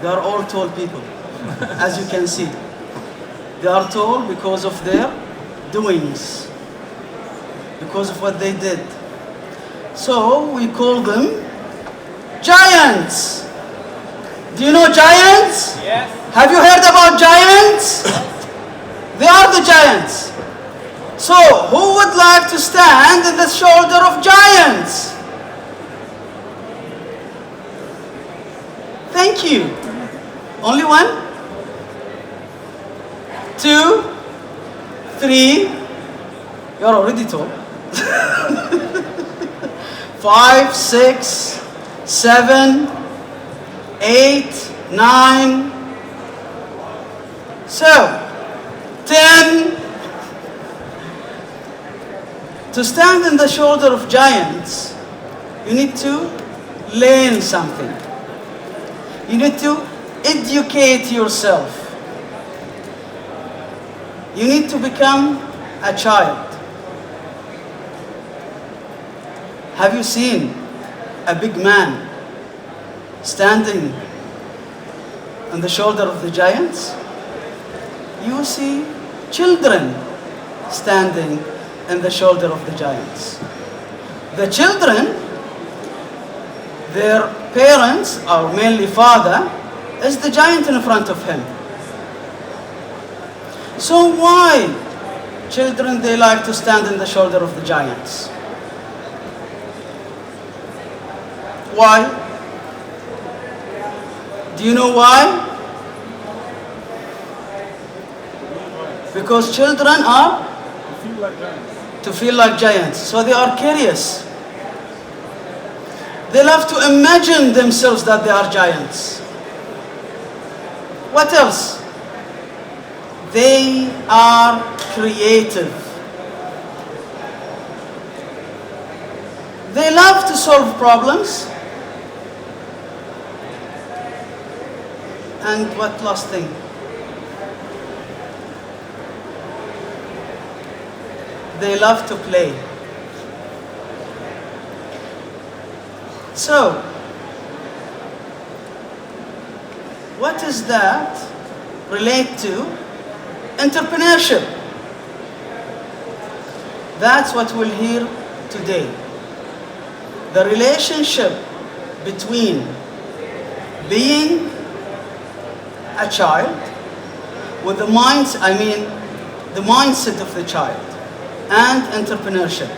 They are all tall people, as you can see. They are tall because of their doings, because of what they did. So we call them giants. Do you know giants? Yes. Have you heard about giants? They are the giants. So who would like to stand in the shoulder of giants? Thank you. Only one? 2, 3. You're already tall. 5, 6, 7, 8, 9. So, 10. To stand in the shoulder of giants, you need to learn something. You need to educate yourself. You need to become a child. Have you seen a big man standing on the shoulder of the giants? You see children standing on the shoulder of the giants. The children, their parents, or mainly father, is the giant in front of him. So why children, they like to stand in the shoulder of the giants? Why? Do you know why? Because children are to feel like giants. So they are curious. They love to imagine themselves that they are giants. What else? They are creative. They love to solve problems. And what last thing? They love to play. So, what does that relate to? Entrepreneurship. That's what we'll hear today. The relationship between being a child with the the mindset of the child and entrepreneurship.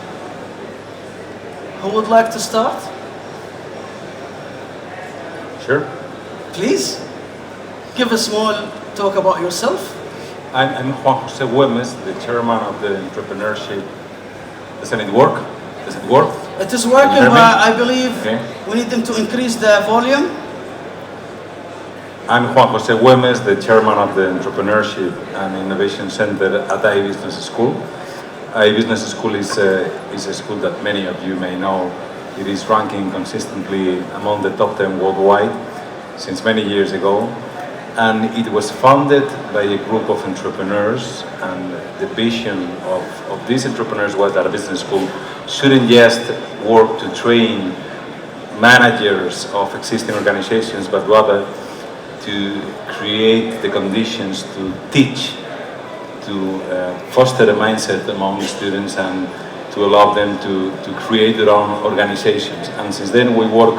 Who would like to start? Sure. Please, give a small talk about yourself. I'm Juan Jose Güemes, the chairman of the entrepreneurship. Doesn't it work? Does it work? It is working, but I believe we need them to increase the volume. I'm Juan Jose Güemes, the chairman of the Entrepreneurship and Innovation Center at iBusiness School. iBusiness School is a school that many of you may know. It is ranking consistently among the top 10 worldwide since many years ago. And it was founded by a group of entrepreneurs, and the vision of these entrepreneurs was that a business school shouldn't just work to train managers of existing organizations, but rather to create the conditions to teach, to foster a mindset among students and to allow them to create their own organizations. And since then we work,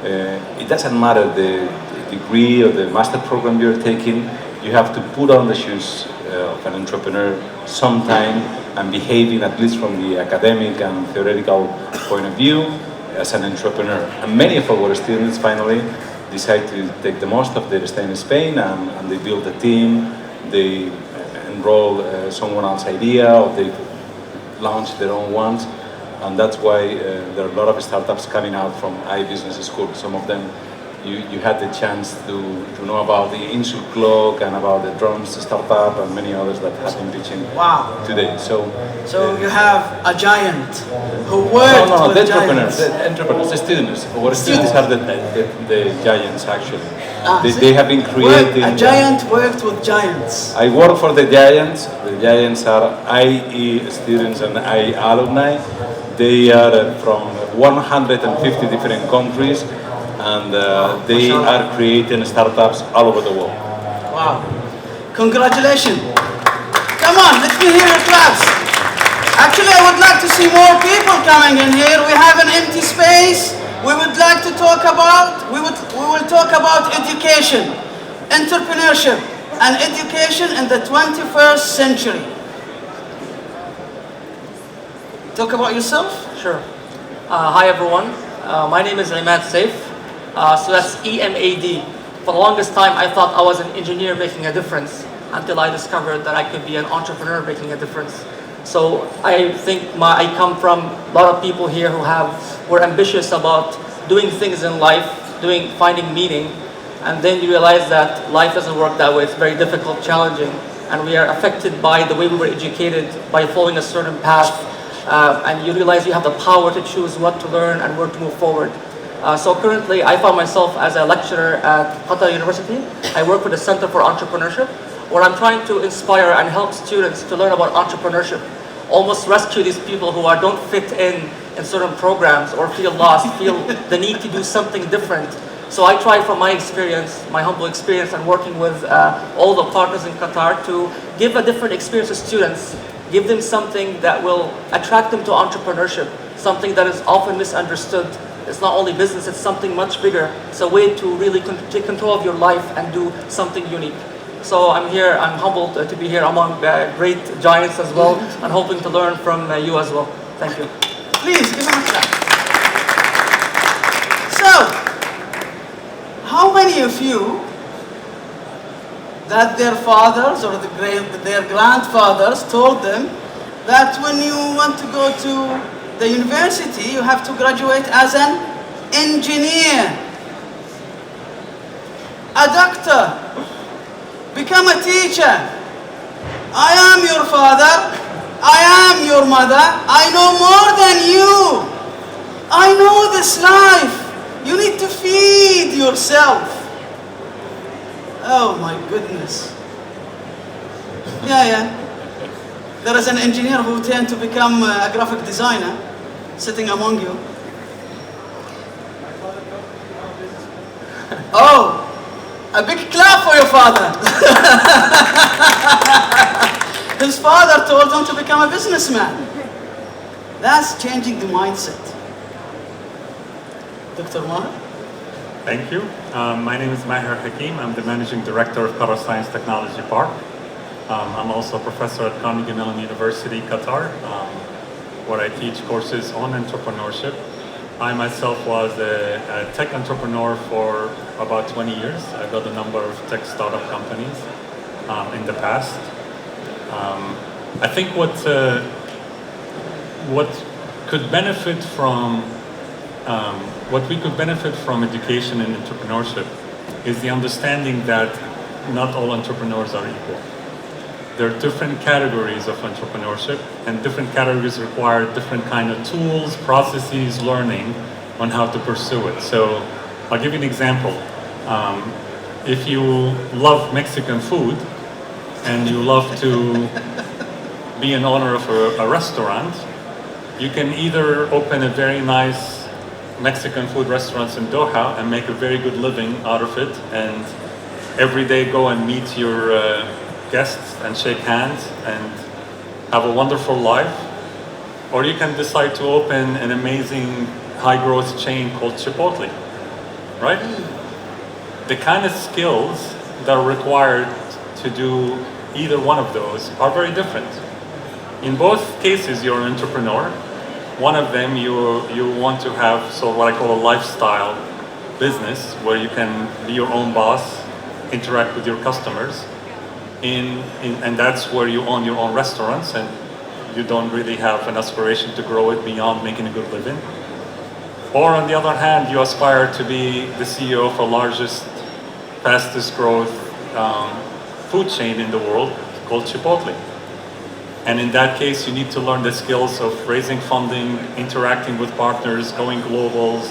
it doesn't matter the degree or the master program you're taking, you have to put on the shoes of an entrepreneur sometime and behaving, at least from the academic and theoretical point of view, as an entrepreneur. And many of our students finally decide to take the most of their stay in Spain and they build a team, they enroll someone else's idea, or they launch their own ones. And that's why there are a lot of startups coming out from iBusiness School. Some of them you had the chance to know about the Insur Clock and about the Drums startup and many others that have been pitching today. So you have a giant who worked no, with the giants. entrepreneurs, the students. Our students are the giants actually. They have been creating. A giant worked with giants. I work for the giants. The giants are IE students and IE alumni. They are from 150 different countries. and they are creating startups all over the world. Wow. Congratulations. Come on, let me hear your claps. Actually, I would like to see more people coming in here. We have an empty space. We would like to talk about, we will talk about education, entrepreneurship, and education in the 21st century. Talk about yourself. Sure. Hi everyone. My name is Imad Saif. So that's EMAD. For the longest time, I thought I was an engineer making a difference until I discovered that I could be an entrepreneur making a difference. So I think I come from a lot of people here who were ambitious about doing things in life, finding meaning, and then you realize that life doesn't work that way. It's very difficult, challenging, and we are affected by the way we were educated, by following a certain path, and you realize you have the power to choose what to learn and where to move forward. So currently, I found myself as a lecturer at Qatar University. I work with the Center for Entrepreneurship, where I'm trying to inspire and help students to learn about entrepreneurship, almost rescue these people who don't fit in certain programs or feel lost, feel the need to do something different. So I try from my experience, my humble experience, and working with all the partners in Qatar to give a different experience to students, give them something that will attract them to entrepreneurship, something that is often misunderstood. It's not only business, it's something much bigger. It's a way to really take control of your life and do something unique. So I'm here, I'm humbled to be here among great giants as well, and hoping to learn from you as well. Thank you. Please, give him a clap. So, how many of you that their fathers or their grandfathers told them that when you want to go to the university, you have to graduate as an engineer, a doctor, become a teacher? I am your father, I am your mother, I know more than you. I know this life. You need to feed yourself. Oh my goodness. Yeah. There is an engineer who turned to become a graphic designer sitting among you. Oh, a big clap for your father. His father told him to become a businessman. That's changing the mindset. Dr. Maher? Thank you. My name is Maher Hakim. I'm the Managing Director of Qatar Science Technology Park. I'm also a professor at Carnegie Mellon University, Qatar, where I teach courses on entrepreneurship. I myself was a tech entrepreneur for about 20 years. I built a number of tech startup companies in the past. I think what could benefit from what we could benefit from education and entrepreneurship is the understanding that not all entrepreneurs are equal. There are different categories of entrepreneurship, and different categories require different kind of tools, processes, learning on how to pursue it. So I'll give you an example. If you love Mexican food and you love to be an owner of a restaurant, you can either open a very nice Mexican food restaurant in Doha and make a very good living out of it, and every day go and meet your guests and shake hands and have a wonderful life. Or you can decide to open an amazing high growth chain called Chipotle, right? The kind of skills that are required to do either one of those are very different. In both cases, you're an entrepreneur. One of them, you want to have what I call a lifestyle business where you can be your own boss, interact with your customers, and that's where you own your own restaurants and you don't really have an aspiration to grow it beyond making a good living. Or on the other hand, you aspire to be the CEO of the largest, fastest growth food chain in the world called Chipotle. And in that case, you need to learn the skills of raising funding, interacting with partners, going globals,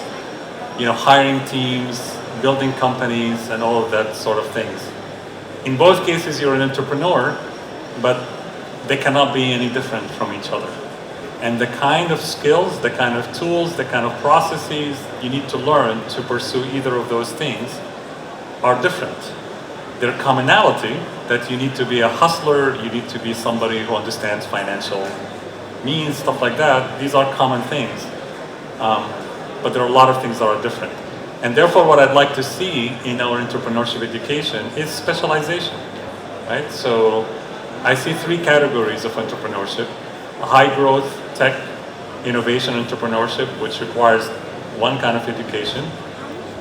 hiring teams, building companies, and all of that sort of things. In both cases, you're an entrepreneur, but they cannot be any different from each other. And the kind of skills, the kind of tools, the kind of processes you need to learn to pursue either of those things are different. Their commonality, that you need to be a hustler, you need to be somebody who understands financial means, stuff like that, these are common things. But there are a lot of things that are different. And therefore what I'd like to see in our entrepreneurship education is specialization, right? So I see three categories of entrepreneurship: high growth, tech, innovation entrepreneurship, which requires one kind of education.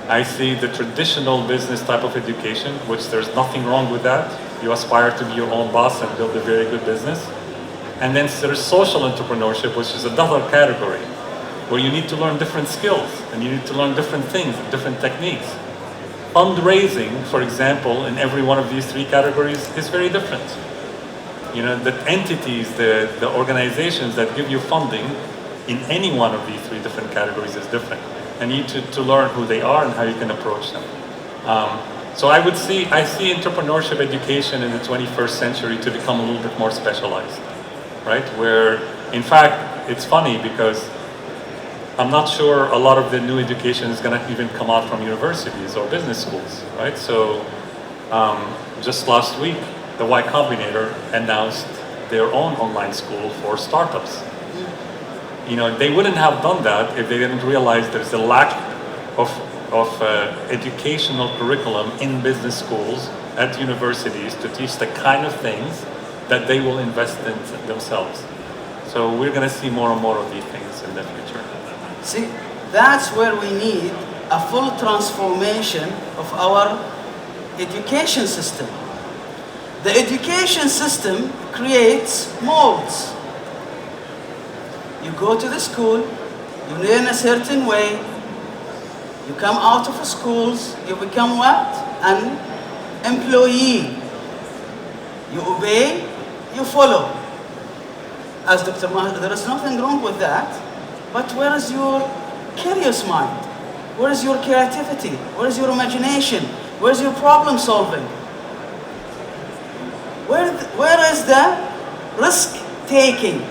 I see the traditional business type of education, which there's nothing wrong with that. You aspire to be your own boss and build a very good business. And then there's social entrepreneurship, which is another category, where you need to learn different skills and you need to learn different things and different techniques. Fundraising, for example, in every one of these three categories is very different. You know, the entities, the organizations that give you funding in any one of these three different categories is different. And you need to learn who they are and how you can approach them. So I see entrepreneurship education in the 21st century to become a little bit more specialized, right? Where, in fact, it's funny because I'm not sure a lot of the new education is going to even come out from universities or business schools, right? So just last week, the Y Combinator announced their own online school for startups. You know, they wouldn't have done that if they didn't realize there's a lack of educational curriculum in business schools at universities to teach the kind of things that they will invest in themselves. So we're going to see more and more of these things in the future. See, that's where we need a full transformation of our education system. The education system creates molds. You go to the school, you learn a certain way, you come out of schools, you become what? An employee. You obey, you follow. As Dr. Mahmoud, there is nothing wrong with that, but where is your curious mind? Where is your creativity? Where is your imagination? Where is your problem solving? Where is the risk taking?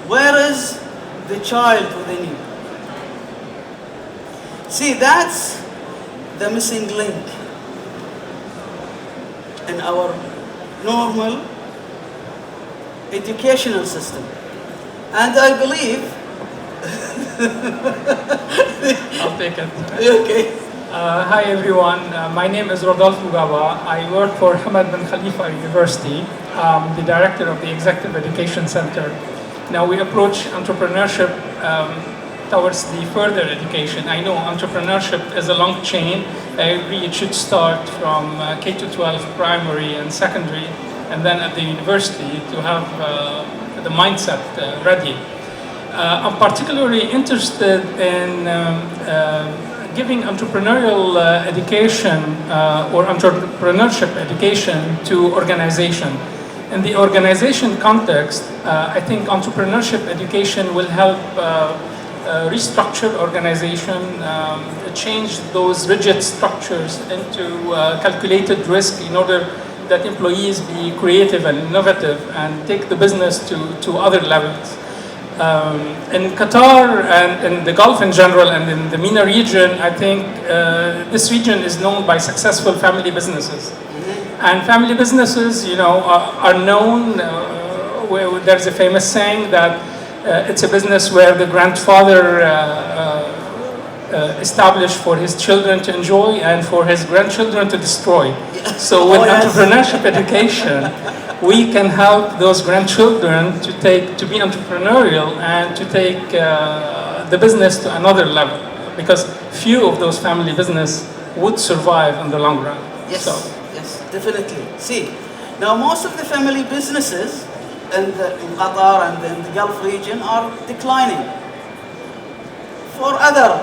Where is the child within you? See, that's the missing link in our normal educational system. And I believe... I'll take it. Okay. Hi everyone, my name is Rodolfo Gaba. I work for Hamad bin Khalifa University. I'm the director of the Executive Education Center. Now we approach entrepreneurship towards the further education. I know entrepreneurship is a long chain. I agree it should start from K-12 primary and secondary, and then at the university to have the mindset ready. I'm particularly interested in giving entrepreneurial education or entrepreneurship education to organization. In the organization context, I think entrepreneurship education will help restructure organization, change those rigid structures into calculated risk in order that employees be creative and innovative and take the business to other levels. In Qatar and in the Gulf in general and in the MENA region, I think this region is known by successful family businesses. And family businesses, you know, are known, there's a famous saying that it's a business where the grandfather established for his children to enjoy and for his grandchildren to destroy. So with entrepreneurship education, we can help those grandchildren to be entrepreneurial and to take the business to another level, because few of those family business would survive in the long run. Yes, yes, definitely. See, now most of the family businesses in Qatar and in the Gulf region are declining. For other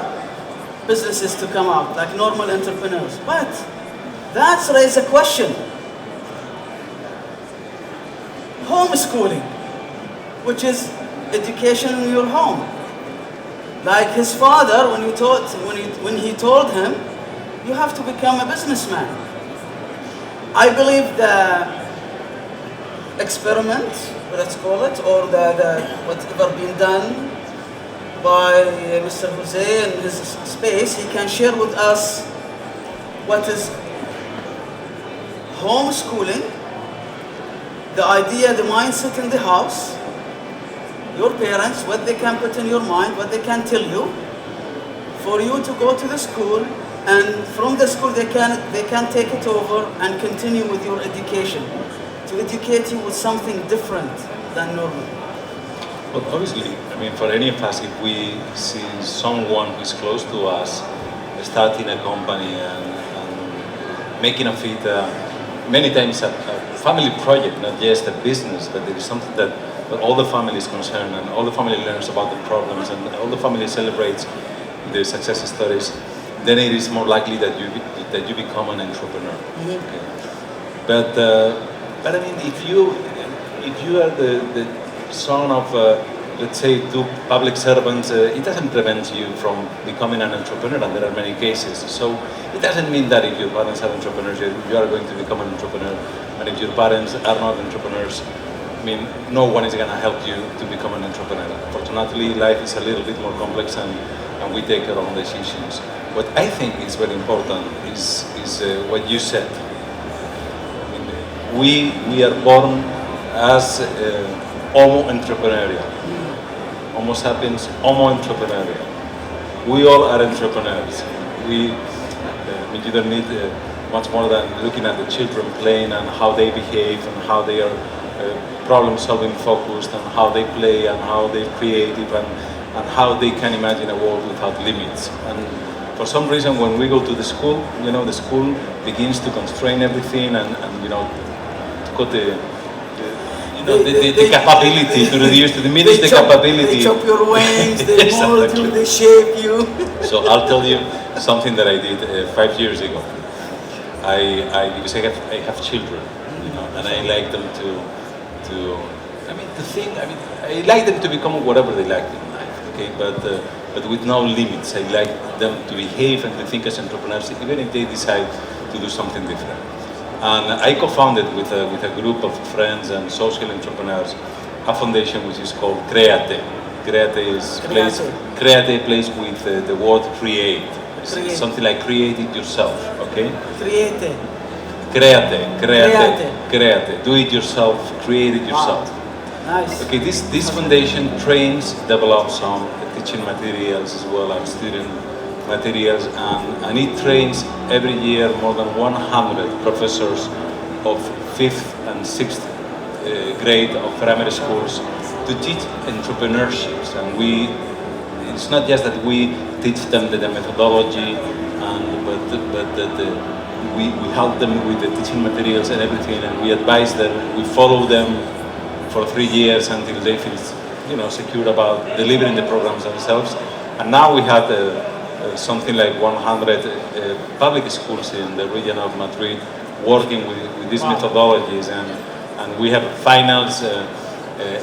businesses to come out, like normal entrepreneurs. But that's raises a question. Homeschooling, which is education in your home. Like his father, when he told him, you have to become a businessman. I believe the experiment, let's call it, or the whatever been done by Mr. Jose in his space, he can share with us what is homeschooling, the idea, the mindset in the house, your parents, what they can put in your mind, what they can tell you, for you to go to the school, and from the school they can take it over and continue with your education, to educate you with something different than normal. But obviously, I mean, for any of us, if we see someone who's close to us starting a company and making of it many times a family project, not just a business, but it is something that all the family is concerned and all the family learns about the problems and all the family celebrates the success stories, then it is more likely that you become an entrepreneur. Mm-hmm. Okay. But I mean, if you are the son of let's say two public servants, it doesn't prevent you from becoming an entrepreneur, and there are many cases. So it doesn't mean that if your parents are entrepreneurs, you are going to become an entrepreneur, and if your parents are not entrepreneurs, I mean, no one is going to help you to become an entrepreneur. Unfortunately, life is a little bit more complex, and we take our own decisions. What I think is very important is what you said. I mean, we are born as homo entrepreneurial. Homo sapiens, homo entrepreneurial. We all are entrepreneurs. I mean, you don't need much more than looking at the children playing and how they behave and how they are problem-solving focused and how they play and how they're creative and how they can imagine a world without limits. And for some reason, when we go to the school, you know, the school begins to constrain everything and you know, to cut the capability, to reduce, to diminish the capability. They chop your wings, they mold you, they shape you. So I'll tell you something that I did 5 years ago. Because I have children, you know, and I like them I like them to become whatever they like in life, okay? But with no limits. I like them to behave and to think as entrepreneurs, even if they decide to do something different. And I co-founded with a group of friends and social entrepreneurs a foundation which is called Create. Create plays with the word create. It's something like create it yourself, okay? Create. Do it yourself, create it yourself. Wow. Nice. Okay, this foundation trains, develops some teaching materials as well as student materials, and it trains every year more than 100 professors of 5th and 6th grade of primary schools to teach entrepreneurships. And it's not just that we teach them the methodology, but we help them with the teaching materials and everything, and we advise them, we follow them for 3 years until they feel, you know, secure about delivering the programs themselves. And now we have something like 100 public schools in the region of Madrid working with these methodologies, and we have finals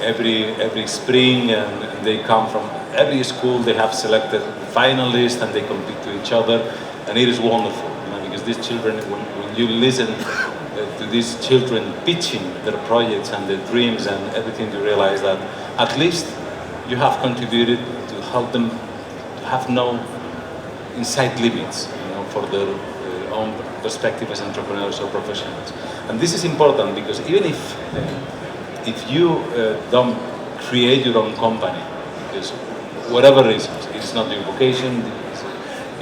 every spring, and they come from every school. They have selected finalists and they compete to each other, and it is wonderful, you know, because these children, when you listen to these children pitching their projects and their dreams and everything, you realize that at least you have contributed to help them to have no inside limits, you know, for their own perspective as entrepreneurs or professionals. And this is important because even if you don't create your own company, because whatever reasons, it's not your vocation,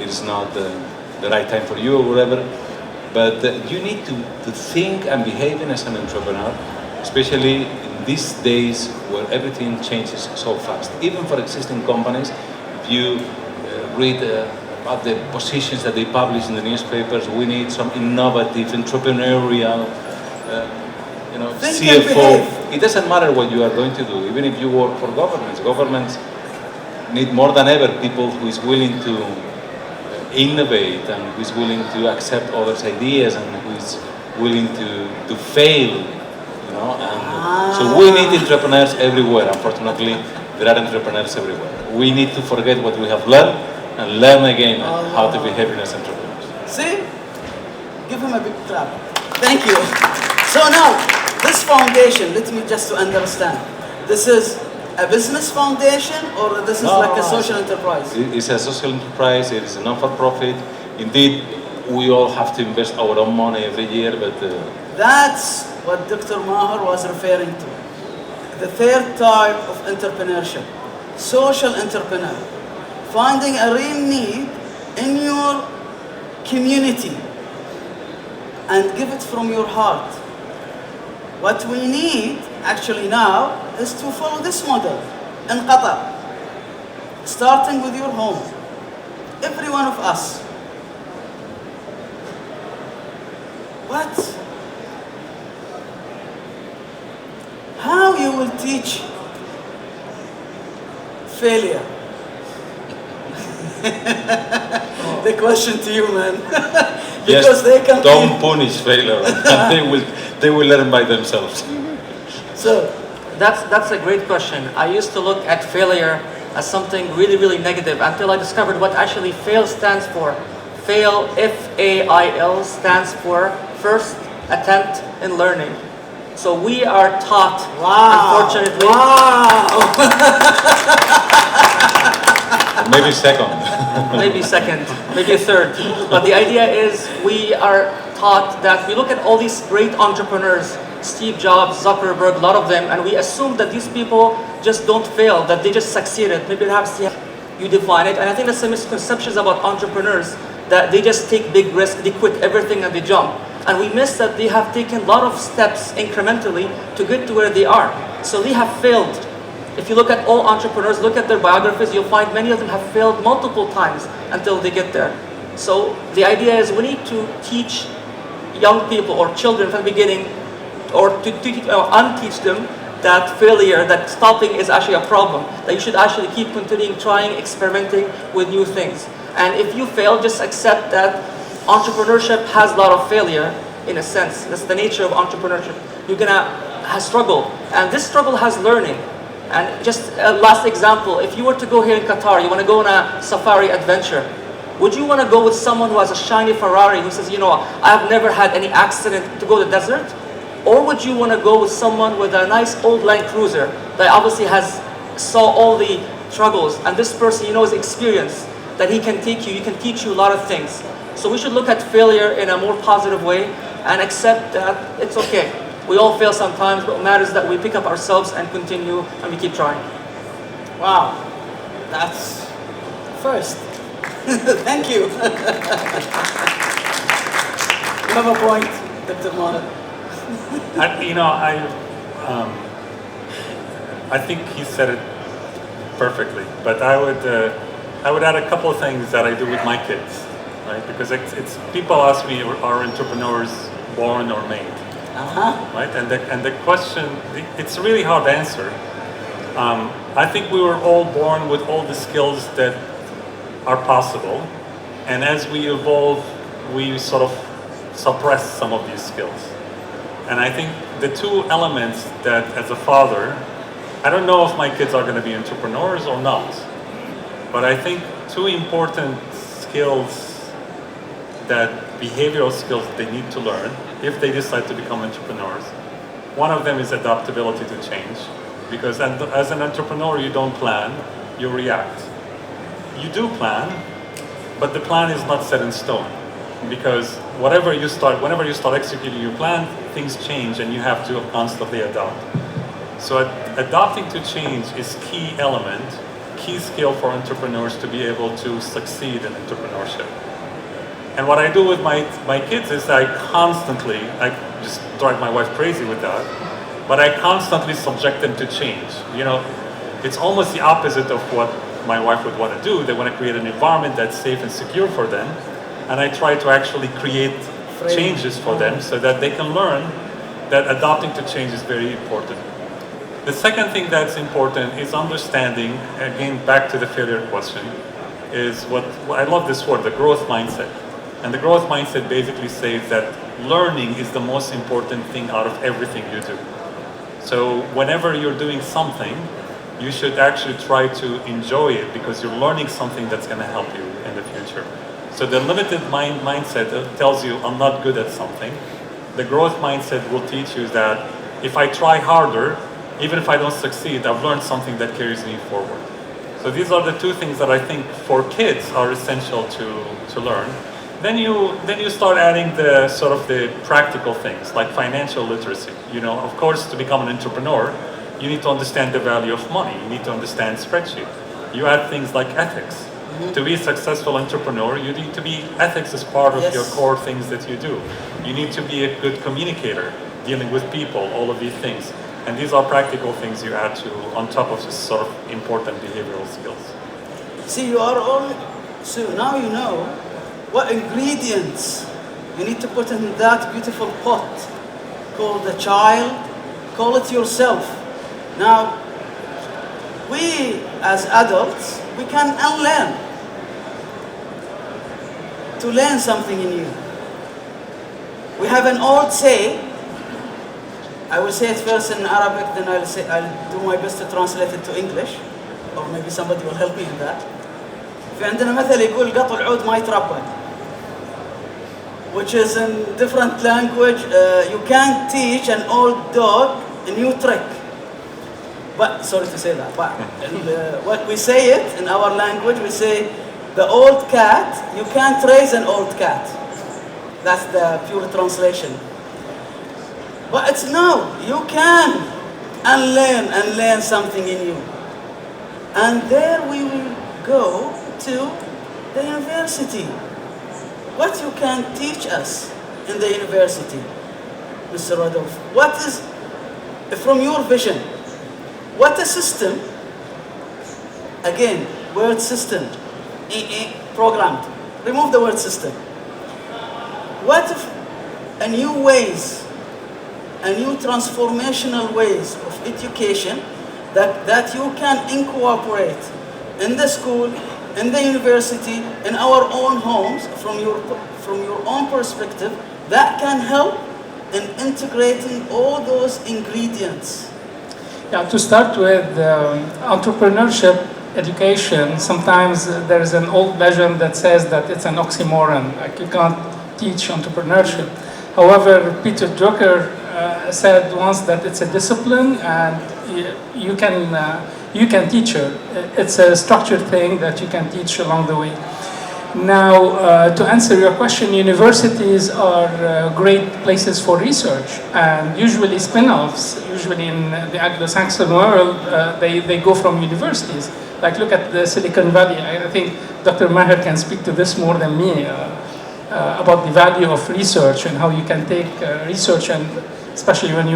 it's not the right time for you or whatever, but you need to think and behave as an entrepreneur, especially in these days where everything changes so fast. Even for existing companies, if you read about the positions that they publish in the newspapers, we need some innovative, entrepreneurial, CFO. It doesn't matter what you are going to do, even if you work for governments. Governments need more than ever people who is willing to innovate and who is willing to accept others' ideas and who is willing to fail, you know. And so we need entrepreneurs everywhere. Unfortunately, there are entrepreneurs everywhere. We need to forget what we have learned and learn again how to behave as entrepreneurs. See? Give him a big clap. Thank you. So now, This foundation, let me just to understand. This is a business foundation or this is like a social enterprise? It's a social enterprise, it is a non-for-profit. Indeed, we all have to invest our own money every year, but... That's what Dr. Maher was referring to. The third type of entrepreneurship, social entrepreneur. Finding a real need in your community and give it from your heart. What we need actually now is to follow this model in Qatar, starting with your home. Every one of us. What? How you will teach failure? The question to you, man. Because yes, they can don't punish failure. they will learn by themselves. So that's a great question. I used to look at failure as something really, really negative until I discovered what actually FAIL stands for. FAIL, F-A-I-L, stands for first attempt in learning. So we are taught, unfortunately. Maybe second. Maybe second, maybe third. But the idea is we are taught that we look at all these great entrepreneurs, Steve Jobs, Zuckerberg, a lot of them, and we assume that these people just don't fail, that they just succeeded. Maybe perhaps you define it. And I think that's the misconceptions about entrepreneurs, that they just take big risks, they quit everything and they jump. And we miss that they have taken a lot of steps incrementally to get to where they are. So they have failed. If you look at all entrepreneurs, look at their biographies, you'll find many of them have failed multiple times until they get there. So the idea is we need to teach young people or children from the beginning, or to unteach them that failure, that stopping is actually a problem, that you should actually keep continuing trying, experimenting with new things. And if you fail, just accept that entrepreneurship has a lot of failure in a sense. That's the nature of entrepreneurship. You're gonna struggle, and this struggle has learning. And just a last example, if you were to go here in Qatar, you want to go on a safari adventure, would you want to go with someone who has a shiny Ferrari who says, you know, I've never had any accident to go to the desert? Or would you want to go with someone with a nice old Land Cruiser that obviously has saw all the struggles, and this person, you know, has experience, that he can take you, he can teach you a lot of things. So we should look at failure in a more positive way and accept that it's okay. We all fail sometimes, but what matters is that we pick up ourselves and continue and we keep trying. wow, that's first. Thank you. You have a point, Dr. Maher. I think he said it perfectly, but I would add a couple of things that I do with my kids, right? Because it's people ask me, are entrepreneurs born or made? Right? And the question, it's really hard to answer. I think we were all born with all the skills that are possible, and as we evolve, we sort of suppress some of these skills. And I think the two elements that, as a father, I don't know if my kids are going to be entrepreneurs or not, but I think two important skills, that behavioral skills they need to learn if they decide to become entrepreneurs. One of them is adaptability to change, because as an entrepreneur, you don't plan, you react. You do plan, but the plan is not set in stone, because whenever you start executing your plan, things change and you have to constantly adapt. So adapting to change is key element, key skill for entrepreneurs to be able to succeed in entrepreneurship. And what I do with my kids is I just drive my wife crazy with that, but I constantly subject them to change. You know, it's almost the opposite of what my wife would want to do. They want to create an environment that's safe and secure for them, and I try to actually create changes for them so that they can learn that adapting to change is very important. The second thing that's important is understanding, again, back to the failure question, is what I love this word, the growth mindset. And the growth mindset basically says that learning is the most important thing out of everything you do. So whenever you're doing something, you should actually try to enjoy it, because you're learning something that's going to help you in the future. So the limited mindset tells you, I'm not good at something. The growth mindset will teach you that if I try harder, even if I don't succeed, I've learned something that carries me forward. So these are the two things that I think for kids are essential to learn. Then you start adding the sort of the practical things like financial literacy. You know, of course, to become an entrepreneur, you need to understand the value of money. You need to understand spreadsheet. You add things like ethics. To be a successful entrepreneur, you need to be ethics as part of your core things that you do. You need to be a good communicator, dealing with people, all of these things. And these are practical things you add to on top of this sort of important behavioral skills. See, you are all, so now you know what ingredients you need to put in that beautiful pot called the child, call it yourself. Now, we as adults, we can unlearn to learn something new. We have an old saying, I will say it first in Arabic, then I'll do my best to translate it to English, or maybe somebody will help me in that. في عندنا مثل يقول قط العود ما يتربى, which is in different language, you can't teach an old dog a new trick. But, sorry to say that, but what we say it in our language, we say the old cat, you can't raise an old cat. That's the pure translation. But it's no, you can unlearn something in you. And there we will go to the university. What you can teach us in the university, Mr. Rodolphe? What is, from your vision, what a system, again, word system, programmed. Remove the word system. What if a new ways, a new transformational ways of education that you can incorporate in the school, in the university, in our own homes, from your own perspective, that can help in integrating all those ingredients? Yeah, to start with, entrepreneurship education, sometimes there is an old legend that says that it's an oxymoron, like you can't teach entrepreneurship. However, Peter Drucker said once that it's a discipline and you can teach it. It's a structured thing that you can teach along the way. Now, to answer your question, universities are great places for research, and usually spin-offs, usually in the Anglo-Saxon world, they go from universities. Like look at the Silicon Valley. I think Dr. Maher can speak to this more than me about the value of research and how you can take research, and especially when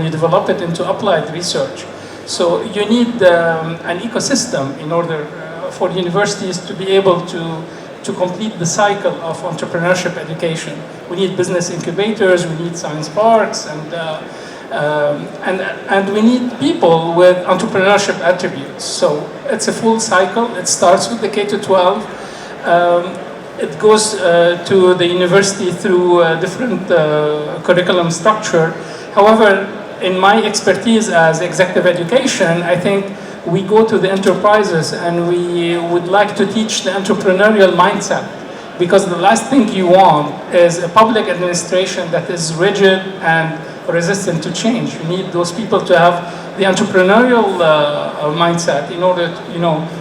you develop it into applied research. So you need an ecosystem in order for universities to be able to complete the cycle of entrepreneurship education. We need business incubators, we need science parks, and we need people with entrepreneurship attributes. So it's a full cycle. It starts with the K-12. It goes to the university through a different curriculum structure. However, in my expertise as executive education, I think we go to the enterprises and we would like to teach the entrepreneurial mindset, because the last thing you want is a public administration that is rigid and resistant to change. You need those people to have the entrepreneurial mindset in order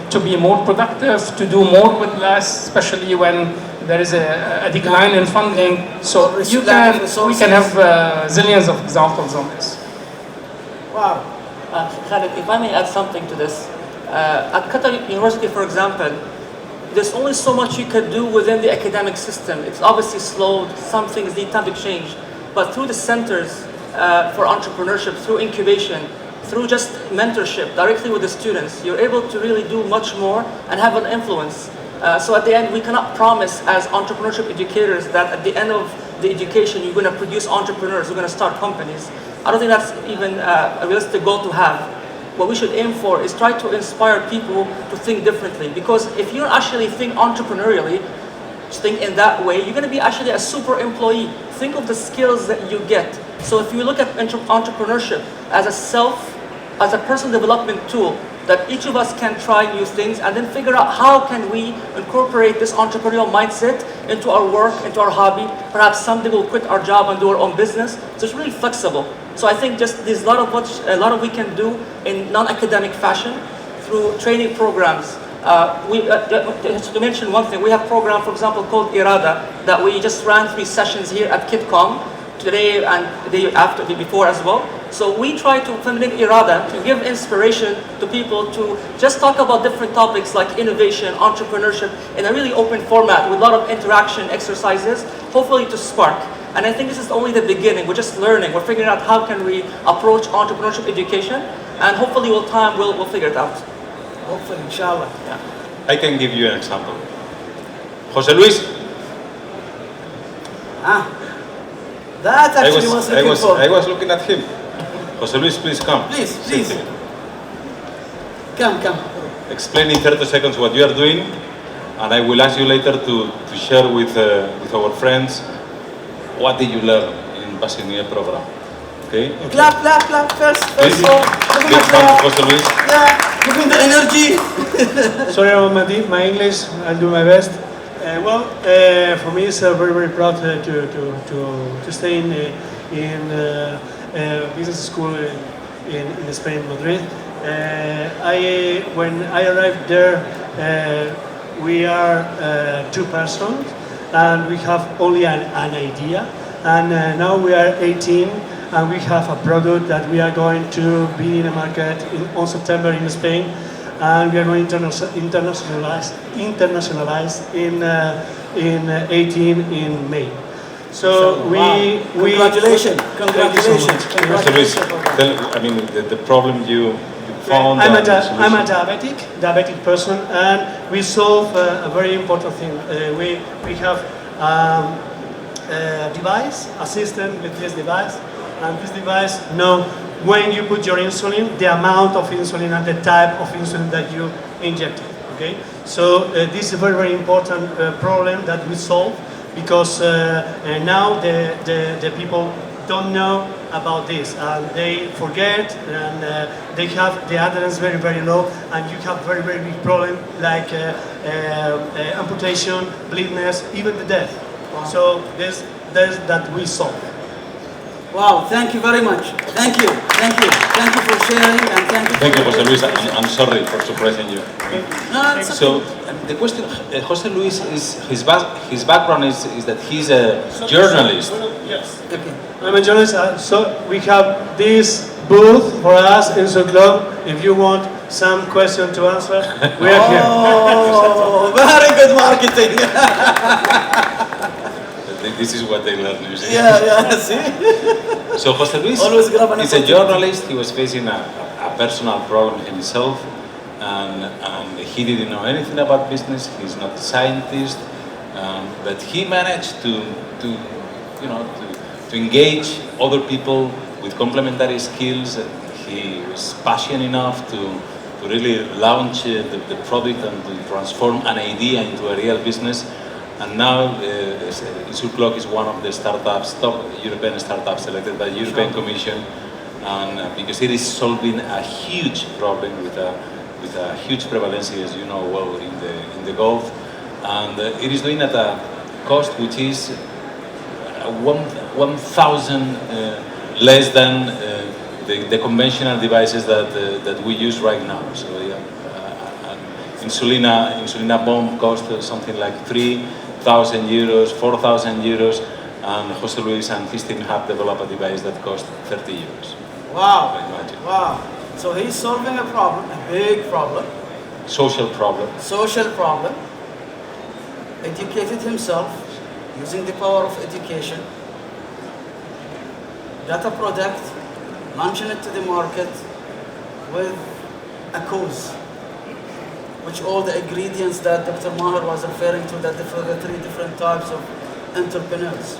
to be more productive, to do more with less, especially when there is a decline in funding. So we can have zillions of examples on this. Wow. Khalid, if I may add something to this. At Qatar University, for example, there's only so much you can do within the academic system. It's obviously slowed, some things need time to change. But through the centers for entrepreneurship, through incubation, through just mentorship directly with the students, you're able to really do much more and have an influence. So at the end, we cannot promise as entrepreneurship educators that at the end of the education, you're going to produce entrepreneurs, you're going to start companies. I don't think that's even a realistic goal to have. What we should aim for is try to inspire people to think differently. Because if you actually think entrepreneurially, just think in that way, you're going to be actually a super employee. Think of the skills that you get. So if you look at entrepreneurship as a personal development tool, that each of us can try new things and then figure out how can we incorporate this entrepreneurial mindset into our work, into our hobby. Perhaps someday we'll quit our job and do our own business. So it's really flexible. So I think just there's a lot of we can do in non-academic fashion through training programs. To mention one thing, we have a program, for example, called Irada, that we just ran 3 sessions here at QITCOM today and the day after, before as well. So we try to implement Irada to give inspiration to people to just talk about different topics like innovation, entrepreneurship in a really open format with a lot of interaction exercises, hopefully to spark. And I think this is only the beginning. We're just learning. We're figuring out how can we approach entrepreneurship education, and hopefully with time we'll figure it out. Hopefully, inshallah. Yeah. I can give you an example. Jose Luis, That actually was looking for. I was looking at him. Jose Luis, please come. Please, Sit please. here. Come. Explain in 30 seconds what you are doing, and I will ask you later to share with our friends what did you learn in Basinier program. Okay? Clap first. Please, Give him big a hand clap. to Jose Luis. Yeah, give him the energy. Sorry about my English. I'll do my best. For me, it's very proud to stay in business school in Spain, Madrid. When I arrived there, we are 2 persons, and we have only an idea. And now we are 18, and we have a product that we are going to be in the market on September in Spain, and we are going to internationalize in 18 in May. So Congratulations. Thank you so much. Jose Luis, the problem you found. I'm a and the solution. diabetic person, and we solve a very important thing. We have a device, a system with this device, and this device knows when you put your insulin, the amount of insulin and the type of insulin that you injected. Okay, so this is a very important problem that we solve, because now the people don't know about this, and they forget, and they have the adherence very low, and you have very big problem like amputation, blindness, even the death. Wow. So this that we solve. Wow, thank you very much. Thank you for sharing, and Thank you, Jose Luis. I'm sorry for surprising you. No, it's So the question, Jose Luis, is his background is that he's a journalist. Yes. okay. I'm a journalist, so we have this booth for us in the club. If you want some question to answer, we are here. Oh, very good marketing. This is what they learn usually. yeah, see? So Jose Luis Always grab an is a opportunity. journalist. He was facing a personal problem himself, and he didn't know anything about business. He's not a scientist, but he managed to engage other people with complementary skills. He was passionate enough to really launch the product and to transform an idea into a real business. And now Surclock is one of the startups, top European startups selected by the European Commission, and because it is solving a huge problem with a huge prevalence, as you know well, in the Gulf, and it is doing at a cost which is 1,000 less than the conventional devices that we use right now. So insulina bomb costs something like 3,000 euros, 4,000 euros, and Jose Luis and his team have developed a device that costs 30 euros. Wow. Imagine. Wow. So he's solving a problem, a big problem, Social problem. educated himself using the power of education, got a product, launching it to the market with a cause, which all the ingredients that Dr. Maher was referring to, that for the 3 different types of entrepreneurs.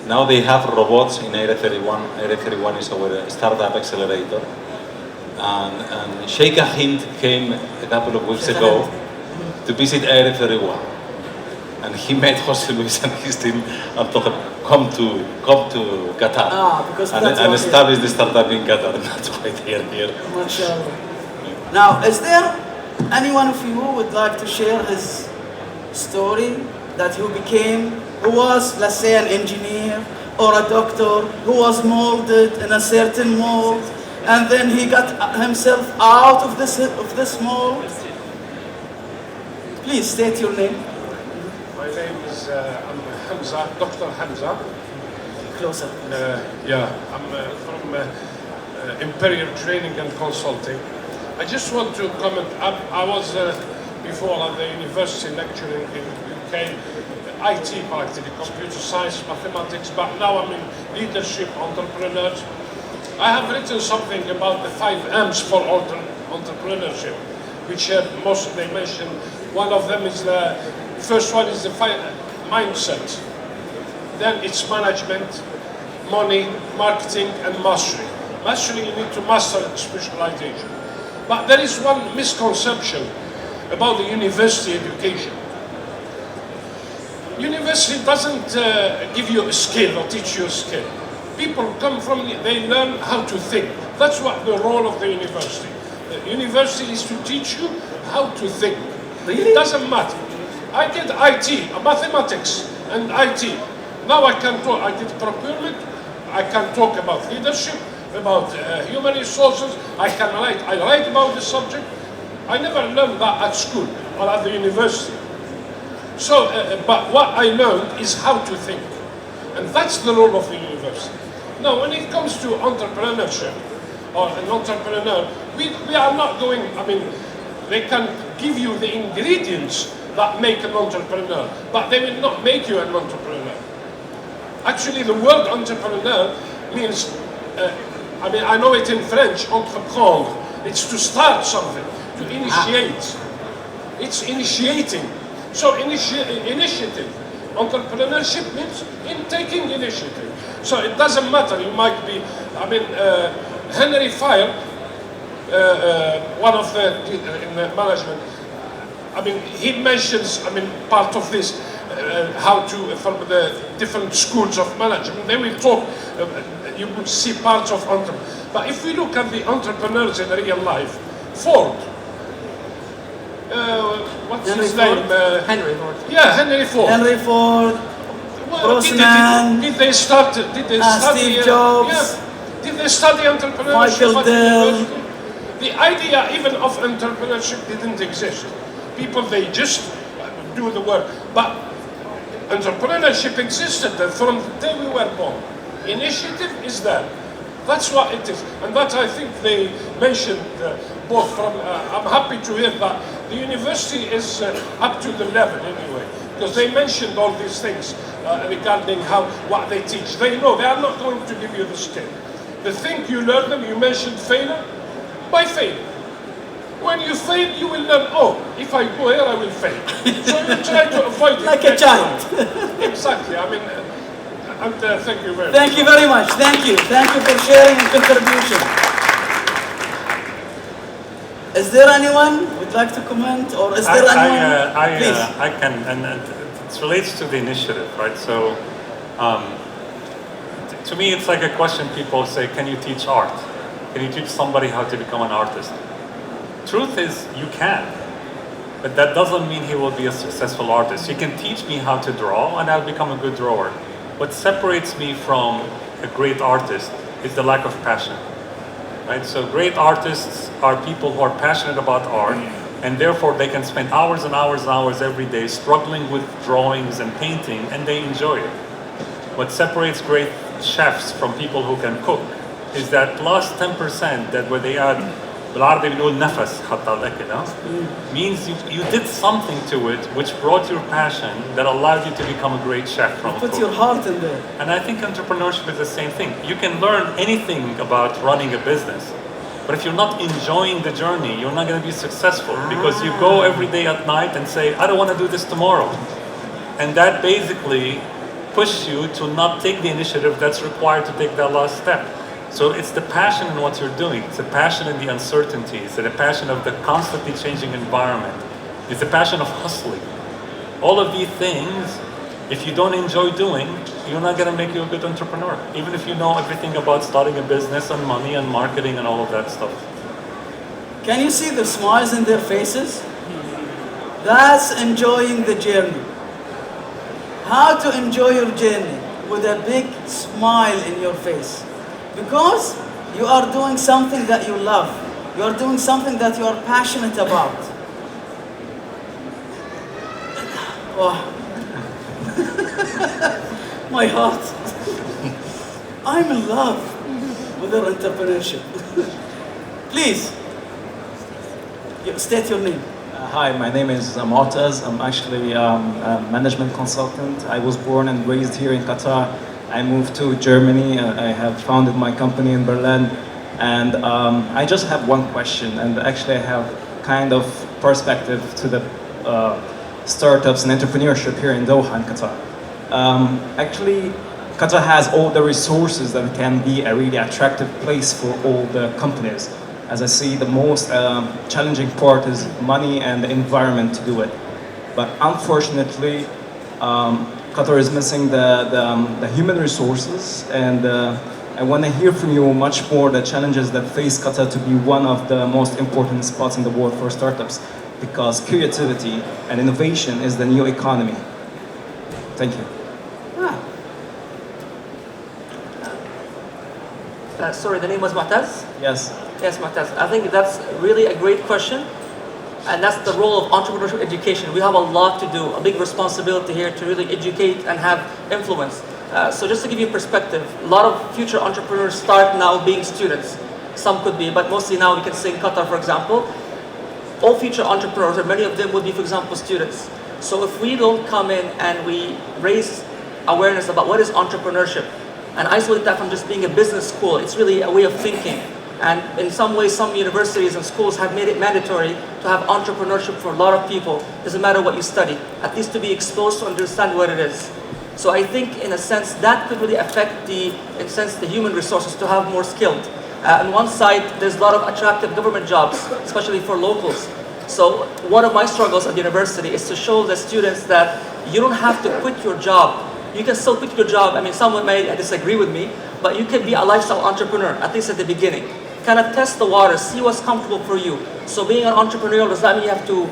Now they have robots in Area 31. Area 31 is our startup accelerator. And Sheikh Hind came a couple of weeks ago to visit Area 31. And he met Jose Luis and his team and told them, come to Qatar Because and that's what establish the startup in Qatar. And that's why they are here. MashaAllah. Now, is there any one of you who would like to share his story, that who was, let's say, an engineer, or a doctor who was molded in a certain mold, and then he got himself out of this mold? Please state your name. My name is I'm Hamza, Dr. Hamza. Closer. Yeah, I'm from Imperial Training and Consulting. I just want to comment. I was before at the university lecturing in UK, IT practically, computer science, mathematics, but now I'm in leadership, entrepreneurs. I have written something about the 5 M's for entrepreneurship, which most they mention. One of them is the first one is the mindset. Then it's management, money, marketing, and mastery. Mastery, you need to master specialization. But there is one misconception about the university education. University doesn't give you a skill or teach you a skill. People come from, they learn how to think. That's what the role of the university. The university is to teach you how to think. Really? It doesn't matter. I did IT, mathematics, and IT. Now I can talk, I did procurement, I can talk about leadership, about human resources, I write about the subject. I never learned that at school or at the university. So, but what I learned is how to think. And that's the role of the university. Now, when it comes to entrepreneurship, or an entrepreneur, we are not going, I mean, they can give you the ingredients that make an entrepreneur, but they will not make you an entrepreneur. Actually, the word entrepreneur means, I mean, I know it in French, entreprendre. It's to start something, to initiate. It's initiating. So initiative. Entrepreneurship means in taking initiative. So it doesn't matter, you might be, I mean, Henry Fire, one of the, in the management, I mean, he mentions, I mean, part of this, how to, from the different schools of management, they will talk, you will see parts of entrepreneurs. But if we look at the entrepreneurs in real life, Ford, what's Henry his Ford? name? Henry Ford. Yeah, Henry Ford. Henry Ford, Well, Branson, did they study? Steve Jobs, Yeah. Did they study entrepreneurship? Michael at Dell. university? The idea even of entrepreneurship didn't exist. People, they just do the work. But entrepreneurship existed from the day we were born. Initiative is there. That's what it is. And that I think they mentioned both from, I'm happy to hear that the university is up to the level anyway. Because they mentioned all these things regarding what they teach. They know they are not going to give you the skill. The thing you learn them, you mentioned failure, by failure. When you fail, you will learn, oh, if I go here, I will fail. So you try to avoid it. like a child. Exactly. I mean, and thank you very much. Thank you very much. Thank you. Thank you for sharing and contribution. Is there anyone who would like to comment, or is there anyone? Please. I can, and it relates to the initiative, right? So, to me, it's like a question people say, can you teach art? Can you teach somebody how to become an artist? Truth is, you can, but that doesn't mean he will be a successful artist. You can teach me how to draw, and I'll become a good drawer. What separates me from a great artist is the lack of passion, right? So great artists are people who are passionate about art, and therefore they can spend hours and hours and hours every day struggling with drawings and painting, and they enjoy it. What separates great chefs from people who can cook is that last 10% that where they add بالعربي بنقول نفس حط على الأكل, means you did something to it which brought your passion that allowed you to become a great chef from Put cook. your heart in there. And I think entrepreneurship is the same thing. You can learn anything about running a business, but if you're not enjoying the journey, you're not going to be successful, because you go every day at night and say, I don't want to do this tomorrow. And that basically pushes you to not take the initiative that's required to take that last step. So it's the passion in what you're doing. It's the passion in the uncertainties. It's the passion of the constantly changing environment. It's the passion of hustling. All of these things, if you don't enjoy doing, you're not going to make you a good entrepreneur. Even if you know everything about starting a business and money and marketing and all of that stuff. Can you see the smiles in their faces? That's enjoying the journey. How to enjoy your journey? with a big smile in your face, because you are doing something that you love. You are doing something that you are passionate about. Oh. My heart. I'm in love with our entrepreneurship. Please, state your name. Hi, my name is Mu'taz. I'm actually a management consultant. I was born and raised here in Qatar. I moved to Germany. I have founded my company in Berlin. And I just have one question, and actually I have kind of perspective to the startups and entrepreneurship here in Doha, in Qatar. Actually, Qatar has all the resources that can be a really attractive place for all the companies. As I see, the most challenging part is money and the environment to do it. But unfortunately, Qatar is missing the human resources, and I want to hear from you much more the challenges that face Qatar to be one of the most important spots in the world for startups, because creativity and innovation is the new economy. Thank you. Sorry, the name was Mu'taz? Yes. Yes, Mu'taz. I think that's really a great question. And that's the role of entrepreneurship education. We have a lot to do, a big responsibility here to really educate and have influence. So just to give you perspective, a lot of future entrepreneurs start now being students. Some could be, but mostly now we can say in Qatar, for example, all future entrepreneurs, or many of them would be, for example, students. So if we don't come in and we raise awareness about what is entrepreneurship and isolate that from just being a business school, it's really a way of thinking. And in some ways, some universities and schools have made it mandatory to have entrepreneurship for a lot of people. Doesn't matter what you study, at least to be exposed to understand what it is. So I think, in a sense, that could really affect the human resources to have more skilled. On one side, there's a lot of attractive government jobs, especially for locals. So one of my struggles at university is to show the students that you don't have to quit your job. You can still quit your job. I mean, someone may disagree with me, but you can be a lifestyle entrepreneur, at least at the beginning. Kind of test the waters, see what's comfortable for you. So being an entrepreneur does not mean you have to,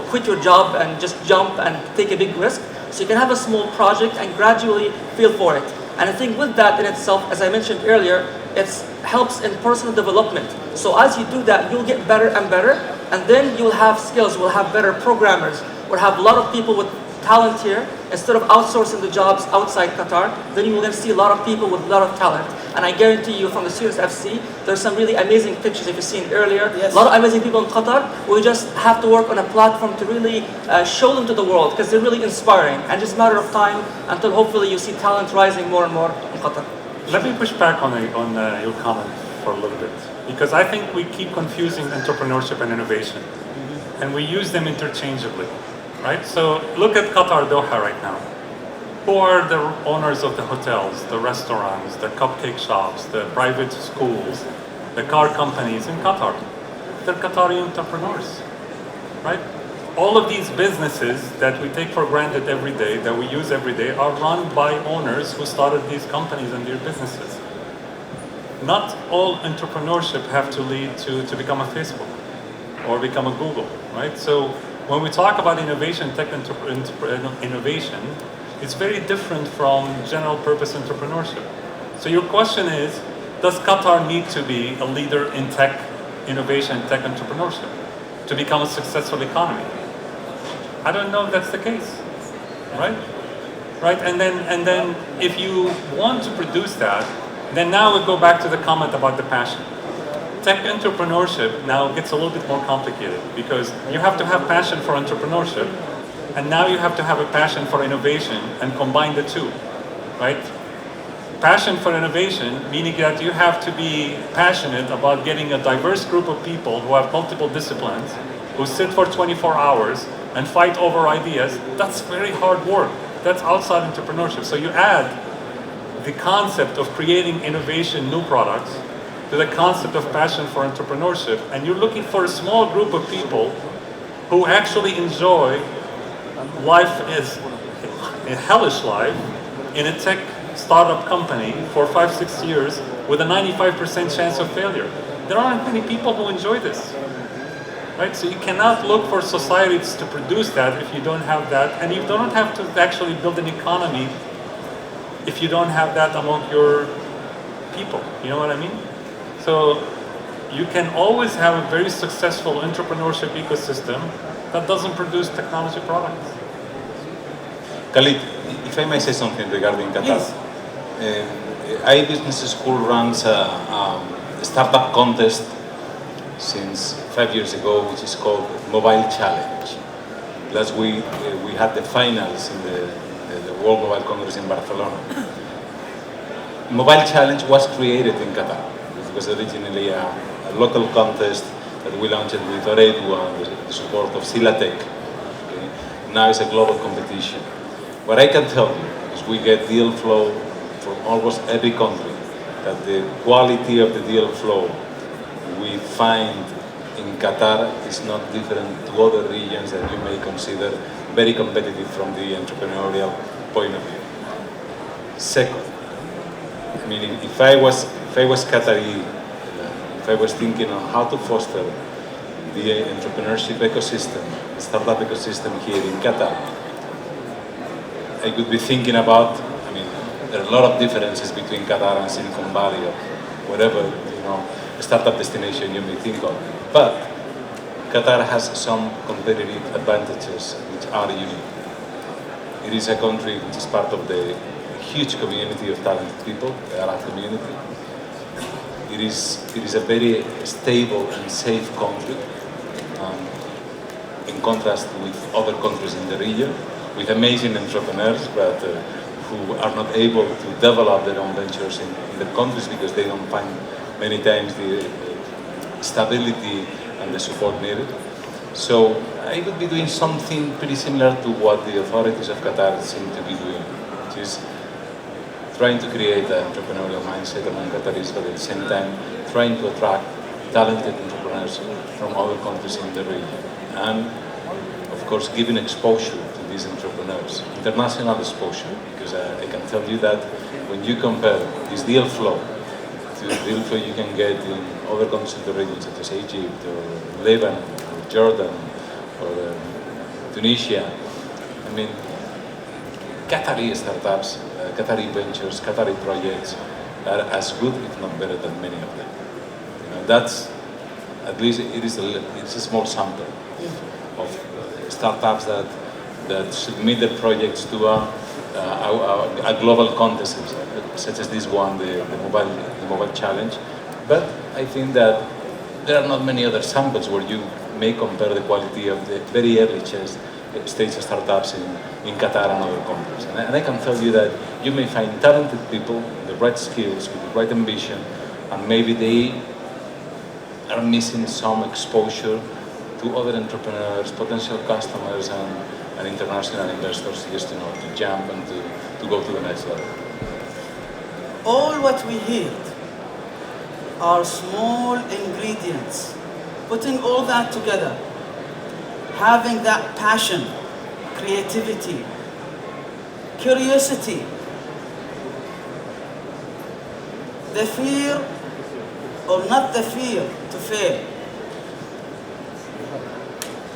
quit your job and just jump and take a big risk. So you can have a small project and gradually feel for it. And I think with that in itself, as I mentioned earlier, it helps in personal development. So as you do that, you'll get better and better, and then you'll have skills, we'll have better programmers, we'll have a lot of people with talent here. Instead of outsourcing the jobs outside Qatar, then you will then see a lot of people with a lot of talent. And I guarantee you, from the students FC, there's some really amazing pictures if you've seen earlier. Yes. A lot of amazing people in Qatar. We just have to work on a platform to really show them to the world, because they're really inspiring. And just a matter of time until hopefully you see talent rising more and more in Qatar. Let me push back on your comment for a little bit, because I think we keep confusing entrepreneurship and innovation, and we use them interchangeably, right? So look at Qatar Doha right now. Who are the owners of the hotels, the restaurants, the cupcake shops, the private schools, the car companies in Qatar? They're Qatari entrepreneurs, right? All of these businesses that we take for granted every day, that we use every day, are run by owners who started these companies and their businesses. Not all entrepreneurship have to lead to become a Facebook or become a Google, right? So when we talk about innovation, tech innovation, it's very different from general purpose entrepreneurship. So your question is, does Qatar need to be a leader in tech innovation, tech entrepreneurship to become a successful economy? I don't know if that's the case, right? Right, and then if you want to produce that, then now we go back to the comment about the passion. Tech entrepreneurship now gets a little bit more complicated, because you have to have passion for entrepreneurship, and now you have to have a passion for innovation and combine the two, right? Passion for innovation, meaning that you have to be passionate about getting a diverse group of people who have multiple disciplines, who sit for 24 hours and fight over ideas. That's very hard work. That's outside entrepreneurship. So you add the concept of creating innovation, new products, to the concept of passion for entrepreneurship, and you're looking for a small group of people who actually enjoy life is a hellish life in a tech startup company for 5-6 years with a 95% chance of failure. There aren't many people who enjoy this, right? So you cannot look for societies to produce that if you don't have that, and you don't have to actually build an economy if you don't have that among your people. You know what I mean? So you can always have a very successful entrepreneurship ecosystem that doesn't produce technology products. Khalid, if I may say something regarding Qatar. iBusiness School runs a startup contest since 5 years ago, which is called Mobile Challenge. Last week we had the finals in the World Mobile Congress in Barcelona. Mobile Challenge was created in Qatar. It was originally a local contest that we launched with Oredu and the support of Silatec. Okay? Now it's a global competition. What I can tell you is we get deal flow from almost every country, that the quality of the deal flow we find in Qatar is not different to other regions that you may consider very competitive from the entrepreneurial point of view. Second, meaning if I was Qatari, if I was thinking on how to foster the entrepreneurship ecosystem, the startup ecosystem here in Qatar, I could be thinking about, I mean, there are a lot of differences between Qatar and Silicon Valley or whatever, startup destination you may think of. But Qatar has some competitive advantages which are unique. It is a country which is part of the huge community of talented people, the Arab community. It is a very stable and safe country, in contrast with other countries in the region, with amazing entrepreneurs, but who are not able to develop their own ventures in their countries because they don't find many times the stability and the support needed. So I would be doing something pretty similar to what the authorities of Qatar seem to be doing, which is trying to create an entrepreneurial mindset among Qataris, but at the same time trying to attract talented entrepreneurs from other countries in the region. And of course giving exposure to these entrepreneurs, international exposure, because I can tell you that when you compare this deal flow to the deal flow you can get in other countries in the region, such as Egypt or Lebanon or Jordan or Tunisia, I mean, Qatari startups, Qatari ventures, Qatari projects are as good, if not better, than many of them. That's, at least it's a small sample of startups that submit their projects to a global contest, such as this one, the mobile challenge. But I think that there are not many other samples where you may compare the quality of the very early stage startups in Qatar and other countries. And I can tell you that you may find talented people, the right skills, with the right ambition, and maybe they are missing some exposure to other entrepreneurs, potential customers, and international investors, just to jump and to go to the next level. All what we hear are small ingredients. Putting all that together, having that passion, creativity, curiosity, the fear or not the fear to fail,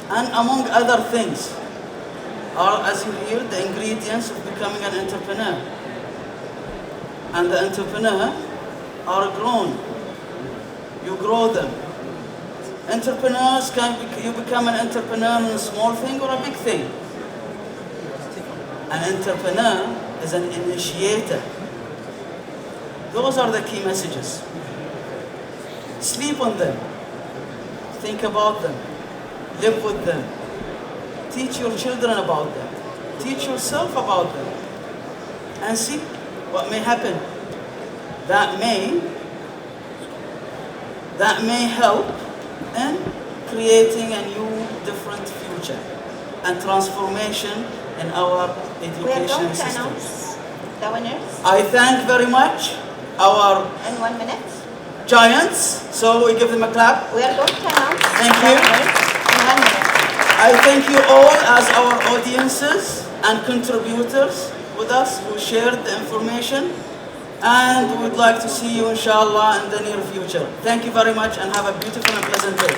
and among other things are, as you hear, the ingredients of becoming an entrepreneur. And the entrepreneur are grown. You grow them. Entrepreneurs you become an entrepreneur in a small thing or a big thing. An entrepreneur is an initiator. Those are the key messages. Sleep on them. Think about them. Live with them. Teach your children about them. Teach yourself about them. And see what may happen. That may help in creating a new, different future and transformation in our education system. Announce the winners. I thank very much our In 1 minute. giants, so we give them a clap. We are going to announce Thank the you. winners in 1 minute. I thank you all as our audiences and contributors with us who shared the information, and we would like to see you inshallah in the near future. Thank you very much and have a beautiful and pleasant day.